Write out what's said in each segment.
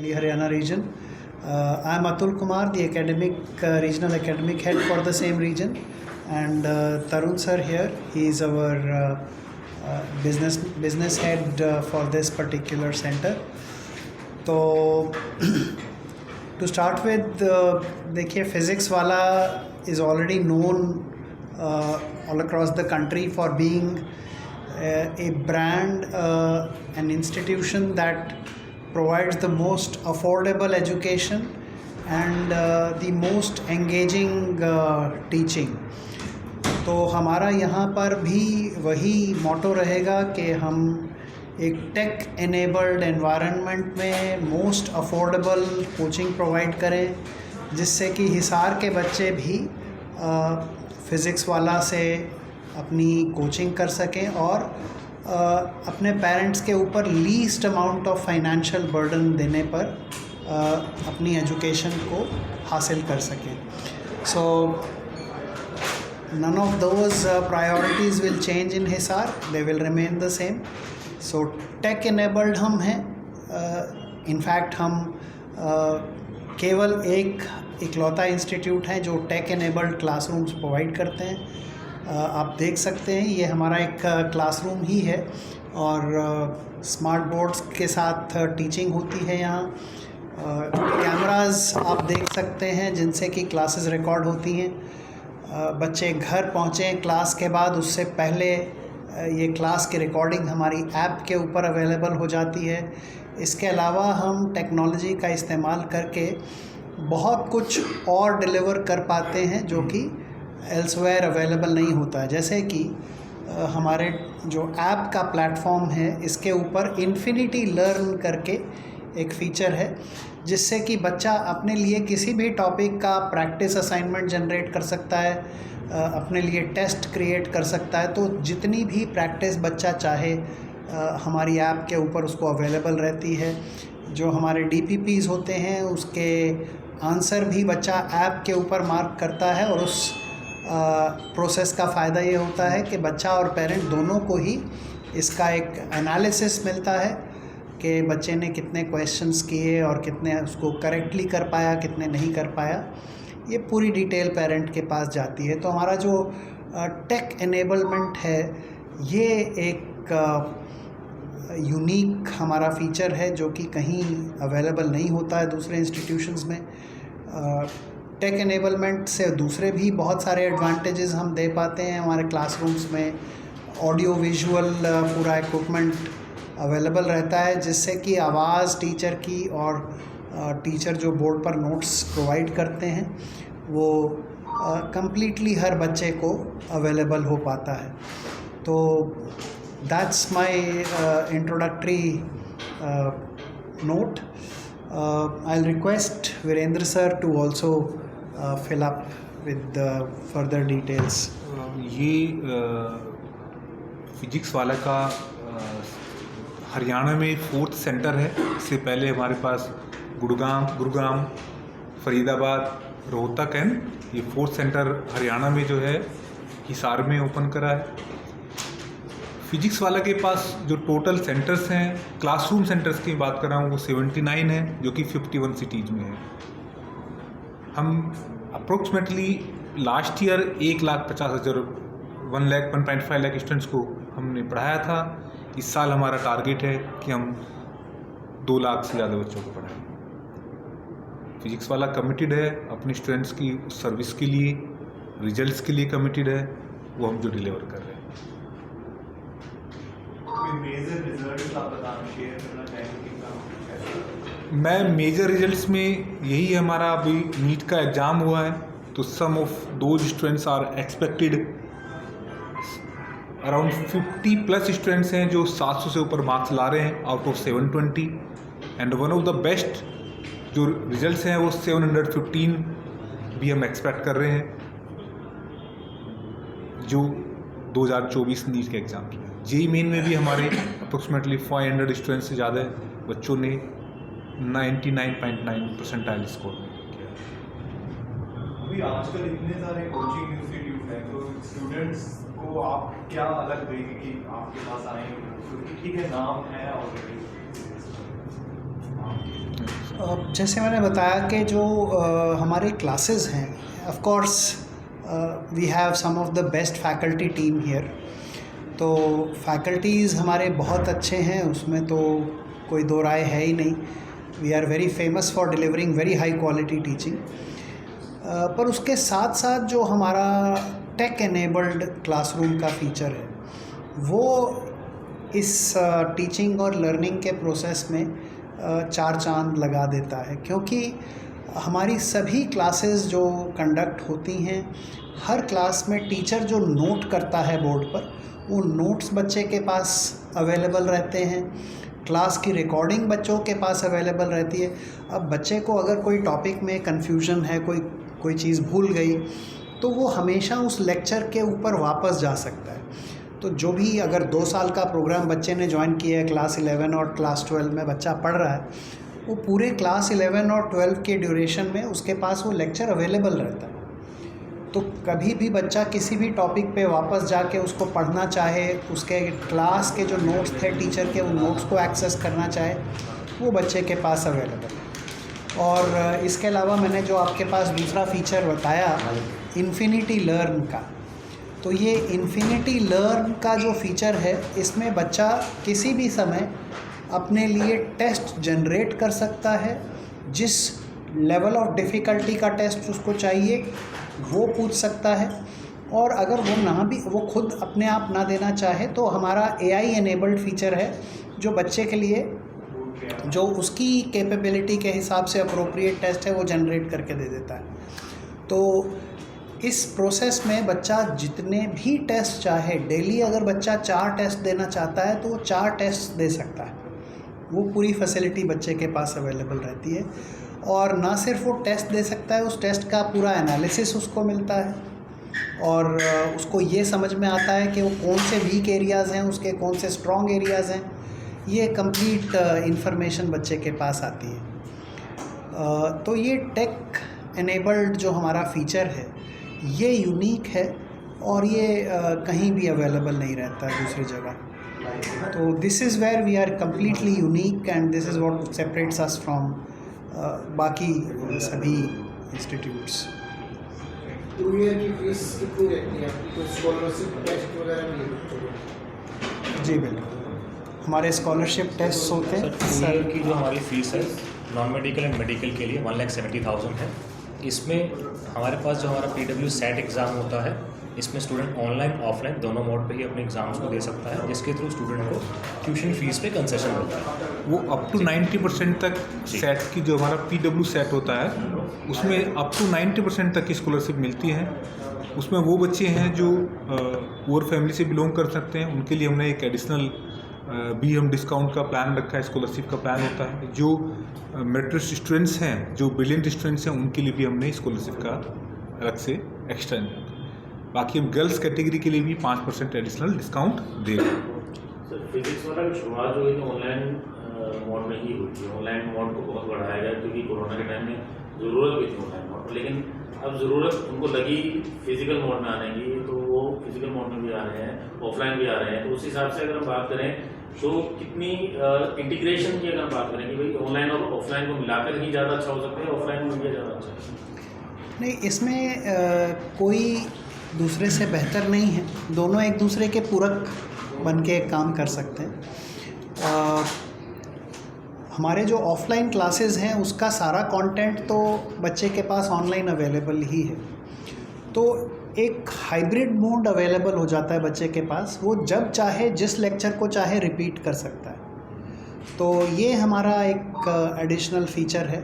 Delhi Haryana region. I am Atul Kumar, the regional academic head for the same region, and Tarun sir here, he is our business head for this particular center. तो to start with, देखिए physics वाला is already known all across the country for being a brand, an institution that provides the most affordable education and the most engaging teaching. तो हमारा यहाँ पर भी वही मोटो रहेगा कि हम एक टेक एनेबल्ड एनवायरनमेंट में मोस्ट अफोर्डेबल कोचिंग प्रोवाइड करें, जिससे कि हिसार के बच्चे भी फ़िज़िक्स वाला से अपनी कोचिंग कर सकें और अपने पेरेंट्स के ऊपर least amount of financial burden देने पर अपनी एजुकेशन को हासिल कर सकें. सो none of those priorities will change in Hisar, they will remain the same. So tech enabled हम हैं. In fact हम केवल एक इकलौता इंस्टीट्यूट है जो टेक एनेबल्ड क्लासरूम्स प्रोवाइड करते हैं. आप देख सकते हैं ये हमारा एक क्लासरूम ही है और स्मार्ट बोर्ड्स के साथ टीचिंग होती है. यहाँ कैमरास आप देख सकते हैं जिनसे कि क्लासेस रिकॉर्ड होती हैं. बच्चे घर पहुँचें क्लास के बाद, उससे पहले ये क्लास की रिकॉर्डिंग हमारी ऐप के ऊपर अवेलेबल हो जाती है. इसके अलावा हम टेक्नोलॉजी का इस्तेमाल करके बहुत कुछ और डिलीवर कर पाते हैं जो कि एल्सवेयर अवेलेबल नहीं होता है. जैसे कि हमारे जो ऐप का प्लेटफॉर्म है, इसके ऊपर इन्फिनिटी लर्न करके एक फ़ीचर है जिससे कि बच्चा अपने लिए किसी भी टॉपिक का प्रैक्टिस असाइनमेंट जनरेट कर सकता है, अपने लिए टेस्ट क्रिएट कर सकता है. तो जितनी भी प्रैक्टिस बच्चा चाहे हमारी ऐप के ऊपर उसको अवेलेबल रहती है. जो हमारे DPPs होते हैं उसके आंसर भी बच्चा ऐप के ऊपर मार्क करता है और उस प्रोसेस का फ़ायदा ये होता है कि बच्चा और पेरेंट दोनों को ही इसका एक एनालिसिस मिलता है कि बच्चे ने कितने क्वेश्चंस किए और कितने उसको करेक्टली कर पाया, कितने नहीं कर पाया. ये पूरी डिटेल पेरेंट के पास जाती है. तो हमारा जो टेक एनेबलमेंट है ये एक यूनिक हमारा फ़ीचर है जो कि कहीं अवेलेबल नहीं होता है दूसरे इंस्टीट्यूशंस में. टेक एनेबलमेंट से दूसरे भी बहुत सारे एडवांटेजेस हम दे पाते हैं. हमारे क्लासरूम्स में ऑडियो विजुअल पूरा इक्विपमेंट अवेलेबल रहता है जिससे कि आवाज़ टीचर की और टीचर जो बोर्ड पर नोट्स प्रोवाइड करते हैं वो कंप्लीटली हर बच्चे को अवेलेबल हो पाता है. तो that's my introductory note. I'll request Virendra sir to also fill up with the further details. ये फिजिक्स वाला का हरियाणा में 4th सेंटर है. इससे पहले हमारे पास गुरुग्राम, फरीदाबाद, रोहतक एंड ये 4th सेंटर हरियाणा में जो है हिसार में ओपन करा है. फिजिक्स वाला के पास जो टोटल सेंटर्स हैं, क्लासरूम सेंटर्स की बात कर रहा हूँ, वो 79 है जो कि 51 सिटीज़ में है. हम approximately last year 1,50,000 1.5 lakh students को हमने पढ़ाया था. इस साल हमारा टारगेट है कि हम 2 लाख से ज़्यादा बच्चों को पढ़ाएं. फिजिक्स वाला कमिटेड है अपने स्टूडेंट्स की सर्विस के लिए, रिजल्ट्स के लिए कमिटेड है. वो हम जो डिलीवर कर रहे हैं. मैं मेजर रिजल्ट्स में यही हमारा अभी नीट का एग्ज़ाम हुआ है तो sum of those students are expected. Around 50+ students हैं जो 700 से ऊपर मार्क्स ला रहे हैं out of 720 and one of the best जो रिजल्ट्स हैं वो 715 भी हम एक्सपेक्ट कर रहे हैं जो 2024 नीट के एग्ज़ाम की. जेई मेन में भी हमारे अप्रोक्सीमेटली 500 स्टूडेंट्स से ज़्यादा बच्चों ने 99.9 परसेंटाइल स्कोर किया. अभी आजकल इतने सारे कोचिंग इंस्टीट्यूट हैं तो स्टूडेंट्स को आप क्या अलग देंगे कि आपके पास आएंगे? क्योंकि ठीक है नाम है ऑलरेडी. जैसे मैंने बताया कि जो हमारे क्लासेस हैं, of course we have some of the best faculty team here. तो फैकल्टीज़ हमारे बहुत अच्छे हैं, उसमें तो कोई दो राय है ही नहीं। We are very famous for delivering very high quality teaching. पर उसके साथ साथ जो हमारा टेक एनेबल्ड क्लासरूम का फीचर है, वो इस टीचिंग और लर्निंग के प्रोसेस में चार चांद लगा देता है, क्योंकि हमारी सभी क्लासेस जो कंडक्ट होती हैं, हर क्लास में टीचर जो नोट करता है बोर्ड पर, वो नोट्स बच्चे के पास अवेलेबल रहते हैं। क्लास की रिकॉर्डिंग बच्चों के पास अवेलेबल रहती है। अब बच्चे को अगर कोई टॉपिक में कन्फ्यूजन है, कोई चीज़ भूल गई, तो वो हमेशा उस लेक्चर के ऊपर वापस जा सकता है। तो जो भी अगर 2 साल का प्रोग्राम बच्चे ने ज्वाइन किया है, क्लास 11 और क्लास 12 में बच्चा पढ़ रहा है, वो पूरे क्लास 11 और 12 के ड्यूरेशन में उसके पास वो लेक्चर अवेलेबल रहता है। तो कभी भी बच्चा किसी भी टॉपिक पे वापस जाके उसको पढ़ना चाहे, उसके क्लास के जो नोट्स थे टीचर के, उन नोट्स को एक्सेस करना चाहे, वो बच्चे के पास अवेलेबल है। और इसके अलावा मैंने जो आपके पास दूसरा फीचर बताया इन्फिनिटी लर्न का, तो ये इन्फिनिटी लर्न का जो फीचर है, इसमें बच्चा किसी भी समय अपने लिए टेस्ट जनरेट कर सकता है। जिस लेवल ऑफ डिफ़िकल्टी का टेस्ट उसको चाहिए वो पूछ सकता है। और अगर वो खुद अपने आप ना देना चाहे, तो हमारा AI एनेबल्ड फीचर है, जो बच्चे के लिए जो उसकी कैपेबिलिटी के हिसाब से अप्रोप्रिएट टेस्ट है वो जनरेट करके दे देता है। तो इस प्रोसेस में बच्चा जितने भी टेस्ट चाहे, डेली अगर बच्चा 4 टेस्ट देना चाहता है तो वो 4 टेस्ट दे सकता है। वो पूरी फैसिलिटी बच्चे के पास अवेलेबल रहती है। और ना सिर्फ वो टेस्ट दे सकता है, उस टेस्ट का पूरा एनालिसिस उसको मिलता है, और उसको ये समझ में आता है कि वो कौन से वीक एरियाज़ हैं, उसके कौन से स्ट्रॉन्ग एरियाज़ हैं। ये कंप्लीट इंफॉर्मेशन बच्चे के पास आती है। तो ये टेक एनेबल्ड जो हमारा फीचर है, ये यूनिक है, और ये कहीं भी अवेलेबल नहीं रहता है दूसरी जगह। तो this is where we are completely unique, and this is what separates us from बाकी सभी इंस्टीट्यूट्स। 2 ईयर की फीस कितनी रहती है आपकी? कोई स्कॉलरशिप टेस्ट वगैरह भी है? जी बिल्कुल, हमारे स्कॉलरशिप टेस्ट होते हैं। सर 2 ईयर की जो हमारी फ़ीस है नॉन मेडिकल एंड मेडिकल के लिए 1,70,000 है। इसमें हमारे पास जो हमारा PW सेट एग्ज़ाम होता है, इसमें स्टूडेंट ऑनलाइन ऑफलाइन दोनों मोड पे ही अपने एग्ज़ाम्स को दे सकता है, जिसके थ्रू स्टूडेंट को ट्यूशन फीस पे कंसेशन मिलता है। वो अप टू 90% तक सेट की जो हमारा PW सेट होता है, उसमें अप टू 90% तक की स्कॉलरशिप मिलती है। उसमें वो बच्चे हैं जो पुअर फैमिली से बिलोंग कर सकते हैं, उनके लिए हमने एक एडिशनल भी हम डिस्काउंट का प्लान रखा है, स्कॉलरशिप का प्लान होता है। जो मेरिट स्टूडेंट्स हैं, जो ब्रिलियंट स्टूडेंट्स हैं, उनके लिए भी हमने स्कॉलरशिप का अलग से एक्स्ट्रा। बाकी हम गर्ल्स कैटेगरी के लिए भी 5% एडिशनल डिस्काउंट दे रहे हैं। सर फिजिक्स वाला की शुरुआत जो है तो ऑनलाइन मोड में ही हुई थी। ऑनलाइन मोड को बहुत बढ़ाया गया, क्योंकि कोरोना के टाइम में ज़रूरत भी थी ऑनलाइन मोड, लेकिन अब ज़रूरत उनको लगी फिजिकल मोड में आने की, तो वो फिजिकल मोड में भी आ रहे हैं, ऑफलाइन भी आ रहे हैं। तो उस हिसाब से अगर हम बात करें तो कितनी इंटीग्रेशन की अगर बात करें कि भाई ऑनलाइन और ऑफलाइन को मिलाकर ही ज़्यादा अच्छा हो सकता है, ऑफलाइन में भी ज़्यादा अच्छा है? नहीं, इसमें कोई दूसरे से बेहतर नहीं है, दोनों एक दूसरे के पूरक बन के काम कर सकते हैं। हमारे जो ऑफलाइन क्लासेस हैं उसका सारा कंटेंट तो बच्चे के पास ऑनलाइन अवेलेबल ही है, तो एक हाइब्रिड मोड अवेलेबल हो जाता है बच्चे के पास। वो जब चाहे जिस लेक्चर को चाहे रिपीट कर सकता है। तो ये हमारा एक एडिशनल फीचर है।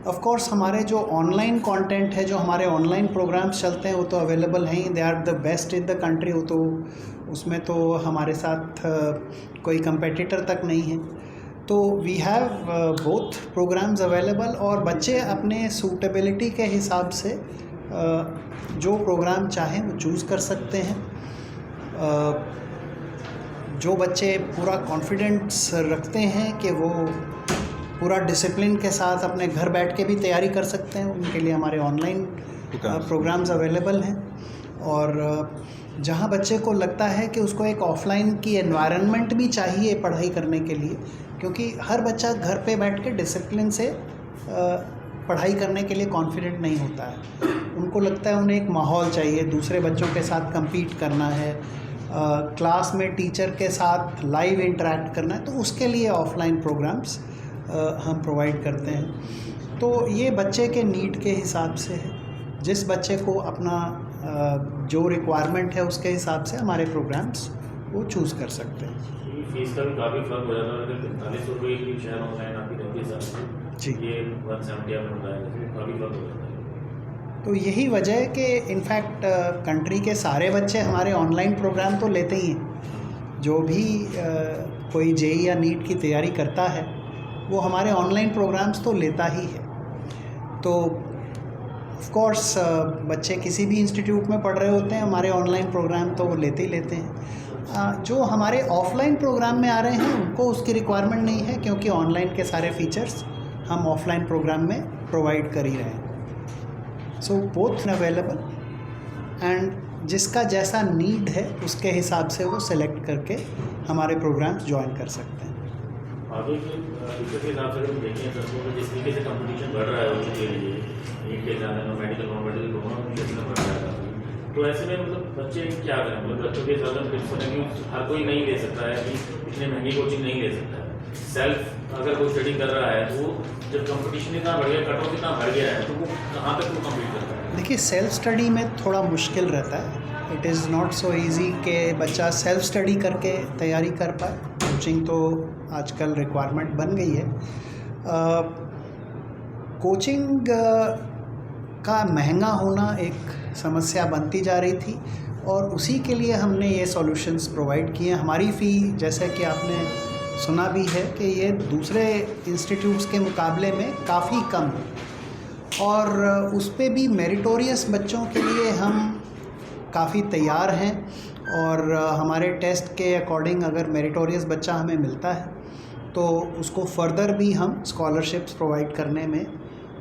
ऑफ कोर्स हमारे जो ऑनलाइन कंटेंट है, जो हमारे ऑनलाइन प्रोग्राम्स चलते हैं, वो तो अवेलेबल हैं ही, they are the best in the country. वो तो उसमें तो हमारे साथ कोई कंपेटिटर तक नहीं है। तो we have both programmes available, और बच्चे अपने सूटेबिलिटी के हिसाब से जो प्रोग्राम चाहें वो चूज़ कर सकते हैं। जो बच्चे पूरा कॉन्फिडेंस रखते हैं कि वो पूरा डिसिप्लिन के साथ अपने घर बैठ के भी तैयारी कर सकते हैं, उनके लिए हमारे ऑनलाइन प्रोग्राम्स अवेलेबल हैं। और जहाँ बच्चे को लगता है कि उसको एक ऑफलाइन की एनवायरनमेंट भी चाहिए पढ़ाई करने के लिए, क्योंकि हर बच्चा घर पे बैठ के डिसिप्लिन से पढ़ाई करने के लिए कॉन्फिडेंट नहीं होता है। उनको लगता है उन्हें एक माहौल चाहिए, दूसरे बच्चों के साथ compete करना है, क्लास में टीचर के साथ लाइव इंटरेक्ट करना है, तो उसके लिए ऑफलाइन प्रोग्राम्स हम प्रोवाइड करते हैं। तो ये बच्चे के नीड के हिसाब से है, जिस बच्चे को अपना जो रिक्वायरमेंट है उसके हिसाब से हमारे प्रोग्राम्स वो चूज़ कर सकते हैं। ये फीस का भी काफ़ी फर्क हो जाता है, अगर 45 रुपये की शायद ऑनलाइन आपकी रहती है सर जी। ये 170 आपने बताया, तो काफ़ी फर्क हो जाता है। तो यही वजह है कि इनफैक्ट कंट्री के सारे बच्चे हमारे ऑनलाइन प्रोग्राम तो लेते ही हैं। जो भी कोई जेईई या नीट की तैयारी करता है वो हमारे ऑनलाइन प्रोग्राम्स तो लेता ही है। तो ऑफ कोर्स बच्चे किसी भी इंस्टीट्यूट में पढ़ रहे होते हैं, हमारे ऑनलाइन प्रोग्राम तो वो लेते ही लेते हैं। जो हमारे ऑफलाइन प्रोग्राम में आ रहे हैं उनको उसकी रिक्वायरमेंट नहीं है, क्योंकि ऑनलाइन के सारे फीचर्स हम ऑफलाइन प्रोग्राम में प्रोवाइड कर ही रहे हैं। सो बोथ अवेलेबल, एंड जिसका जैसा नीड है उसके हिसाब से वो सेलेक्ट करके हमारे प्रोग्राम्स ज्वाइन कर सकते हैं। आगे के फ्यूचर के हिसाब से अगर हम देखें सर, तो जिस तरीके से कंपटीशन बढ़ रहा है उनके लिए, नीट के एग्जाम में मेडिकल नॉन मेडिकल दोनों क्षेत्र में बढ़ रहा है काफ़ी, तो ऐसे में मतलब बच्चे क्या करें? मतलब बच्चों के साथ टिप्स होने की हर कोई नहीं ले सकता है, अभी इतनी महंगी कोचिंग नहीं ले सकता है। सेल्फ अगर कोई स्टडी कर रहा है तो जब कंपटीशन इतना बढ़ गया, कट ऑफ इतना बढ़ गया है, तो वो कहाँ तक वो कम्पीट करता है? देखिए, सेल्फ स्टडी में थोड़ा मुश्किल रहता है। It is not so easy कि बच्चा सेल्फ स्टडी करके तैयारी कर पाए। कोचिंग तो आजकल रिक्वायरमेंट बन गई है। कोचिंग का महंगा होना एक समस्या बनती जा रही थी, और उसी के लिए हमने ये सॉल्यूशंस प्रोवाइड किए हैं। हमारी फ़ी, जैसे कि आपने सुना भी है, कि ये दूसरे इंस्टीट्यूट्स के मुकाबले में काफ़ी कम है, और उस पे भी मेरिटोरियस बच्चों के लिए हम काफ़ी तैयार हैं। और हमारे टेस्ट के अकॉर्डिंग अगर मेरिटोरियस बच्चा हमें मिलता है तो उसको फर्दर भी हम स्कॉलरशिप्स प्रोवाइड करने में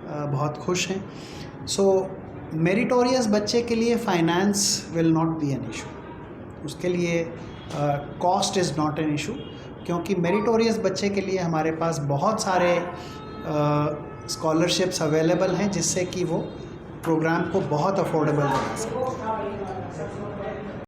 बहुत खुश हैं। सो मेरिटोरियस बच्चे के लिए finance will not be an issue, उसके लिए cost is not an issue, क्योंकि मेरिटोरियस बच्चे के लिए हमारे पास बहुत सारे स्कॉलरशिप्स अवेलेबल हैं, जिससे कि वो प्रोग्राम को बहुत अफोर्डेबल बना सकते हैं।